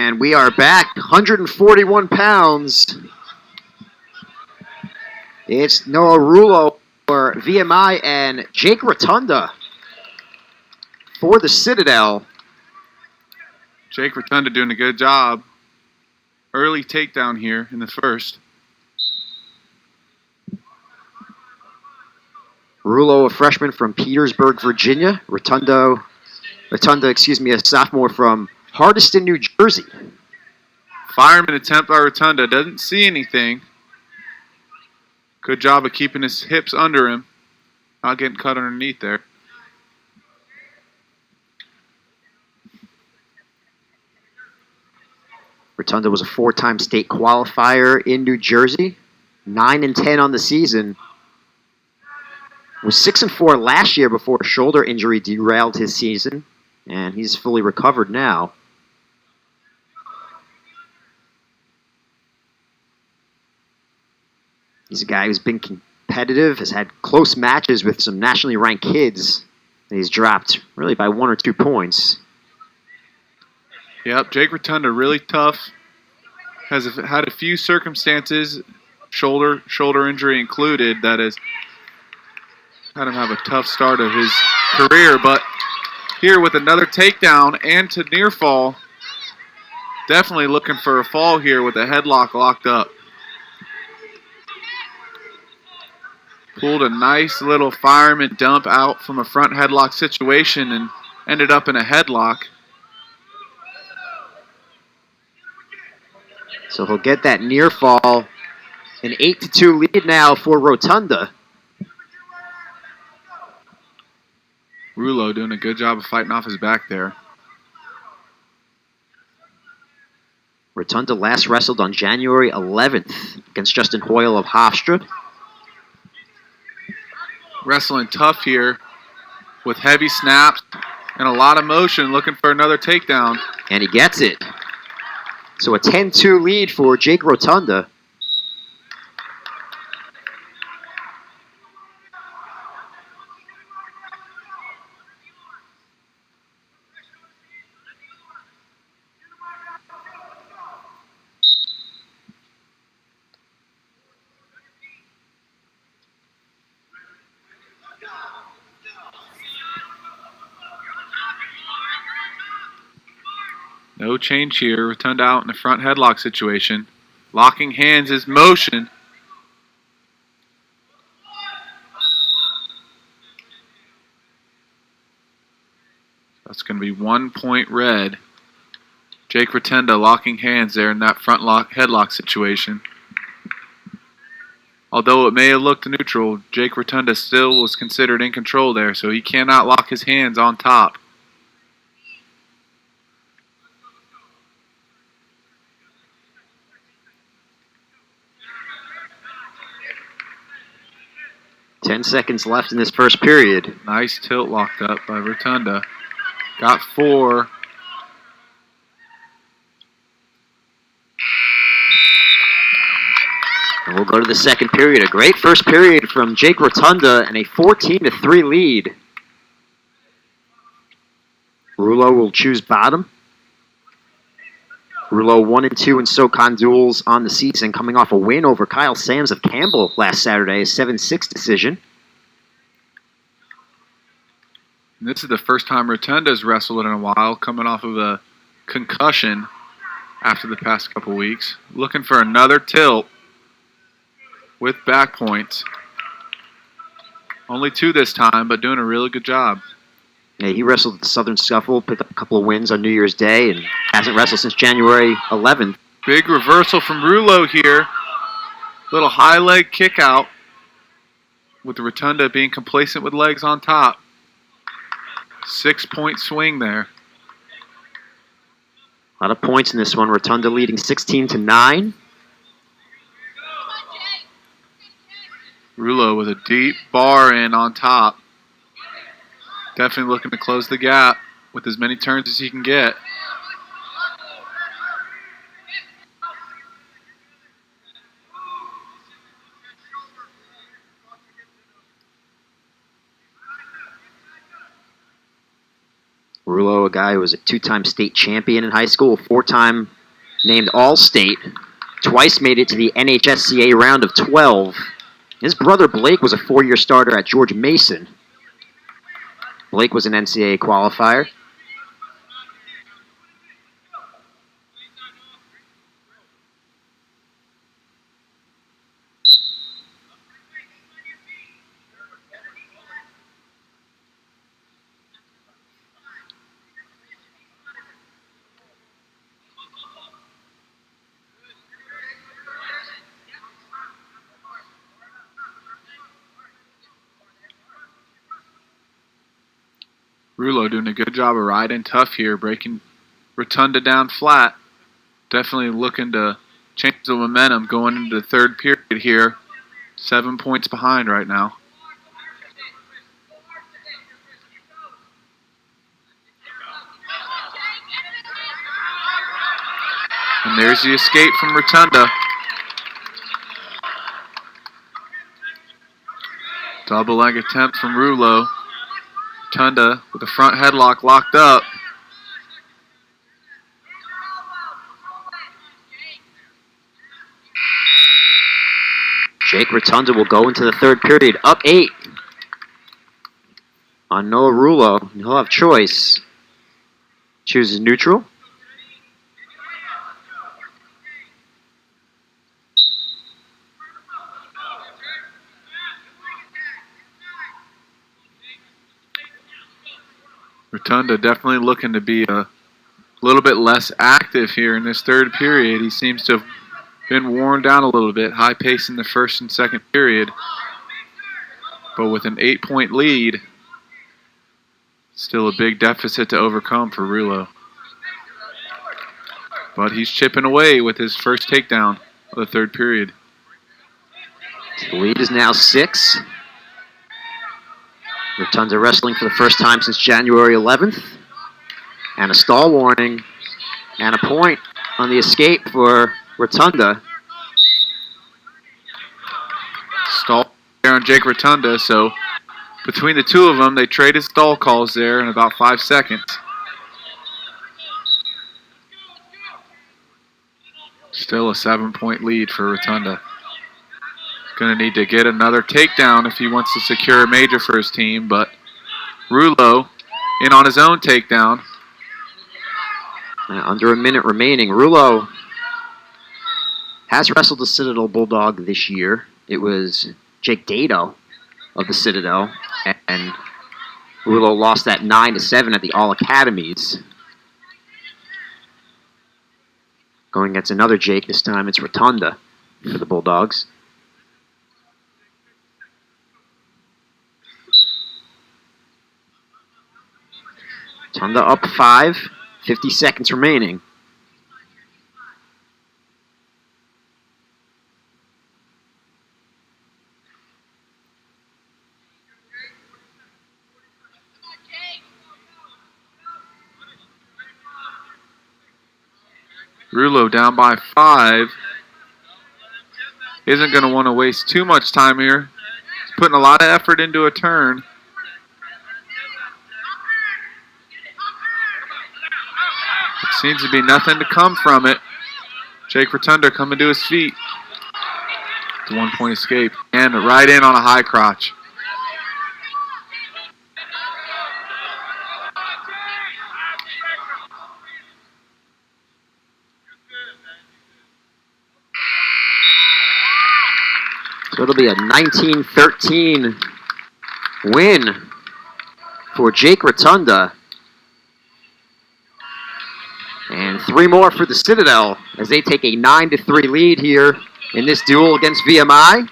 And we are back, 141 pounds. It's Noah Roulo for VMI and Jake Rotunda for the Citadel. Jake Rotunda doing a good job. Early takedown here in the first. Roulo, a freshman from Petersburg, Virginia. Rotunda, a sophomore from Hardiston, New Jersey. Fireman attempt by Rotunda. Doesn't see anything. Good job of keeping his hips under him. Not getting cut underneath there. Rotunda was a four-time state qualifier in New Jersey. 9-10 on the season. Was 6-4 last year before a shoulder injury derailed his season. And he's fully recovered now. He's a guy who's been competitive, has had close matches with some nationally ranked kids. And he's dropped really by 1 or 2 points. Yep, Jake Rotunda really tough. Has had a few circumstances, shoulder injury included, that has had him have a tough start of his career. But here with another takedown and to near fall, definitely looking for a fall here with a headlock locked up. Pulled a nice little fireman dump out from a front headlock situation and ended up in a headlock. So he'll get that near fall. An 8-2 lead now for Rotunda. Roulo doing a good job of fighting off his back there. Rotunda last wrestled on January 11th against Justin Hoyle of Hofstra. Wrestling tough here with heavy snaps and a lot of motion, looking for another takedown. And he gets it. So a 10-2 lead for Jake Rotunda. No change here. Rotunda out in the front headlock situation. Locking hands is motion. That's going to be 1 point red. Jake Rotunda locking hands there in that front headlock situation. Although it may have looked neutral, Jake Rotunda still was considered in control there, so he cannot lock his hands on top. Ten seconds left in this first period. Nice tilt locked up by Rotunda. Got 4. And we'll go to the second period. A great first period from Jake Rotunda and a 14-3 lead. Roulo will choose bottom. Roulo 1-2 in SoCon duels on the season, coming off a win over Kyle Sams of Campbell last Saturday, a 7-6 decision. And this is the first time Rotunda's wrestled in a while, coming off of a concussion after the past couple weeks. Looking for another tilt with back points. Only 2 this time, but doing a really good job. Yeah, he wrestled at the Southern Scuffle, picked up a couple of wins on New Year's Day, and hasn't wrestled since January 11th. Big reversal from Roulo here. Little high leg kick out with the Rotunda being complacent with legs on top. 6 point swing there. A lot of points in this one. Rotunda leading 16-9. Roulo with a deep bar in on top. Definitely looking to close the gap with as many turns as he can get. Roulo, a guy who was a 2-time state champion in high school, 4-time named All-State, twice made it to the NHSCA round of 12. His brother Blake was a 4-year starter at George Mason. Blake was an NCAA qualifier. Roulo doing a good job of riding tough here, breaking Rotunda down flat. Definitely looking to change the momentum going into the third period here. 7 points behind right now. And there's the escape from Rotunda. Double leg attempt from Roulo. Rotunda with the front headlock locked up. Jake Rotunda will go into the third period, up 8 on Noah Roulo. He'll have choice. Chooses neutral. Rotunda definitely looking to be a little bit less active here in this third period. He seems to have been worn down a little bit. High pace in the first and second period. But with an 8-point lead, still a big deficit to overcome for Roulo. But he's chipping away with his first takedown of the third period. The lead is now 6. Rotunda wrestling for the first time since January 11th. And a stall warning and a point on the escape for Rotunda. Stall there on Jake Rotunda, so between the two of them, they traded stall calls there in about 5 seconds. Still a 7-point lead for Rotunda. Going to need to get another takedown if he wants to secure a major for his team, but Roulo in on his own takedown. Under a minute remaining. Roulo has wrestled the Citadel Bulldog this year. It was Jake Dado of the Citadel, and Roulo lost that 9-7 at the All Academies. Going against another Jake, this time it's Rotunda for the Bulldogs. Rotunda up 5, 50 seconds remaining. Roulo down by 5. Isn't going to want to waste too much time here. He's putting a lot of effort into a turn. It seems to be nothing to come from it. Jake Rotunda coming to his feet. It's a 1-point escape. And right in on a high crotch. So it'll be a 19-13 win for Jake Rotunda. And 3 more for the Citadel as they take a 9-3 lead here in this duel against VMI.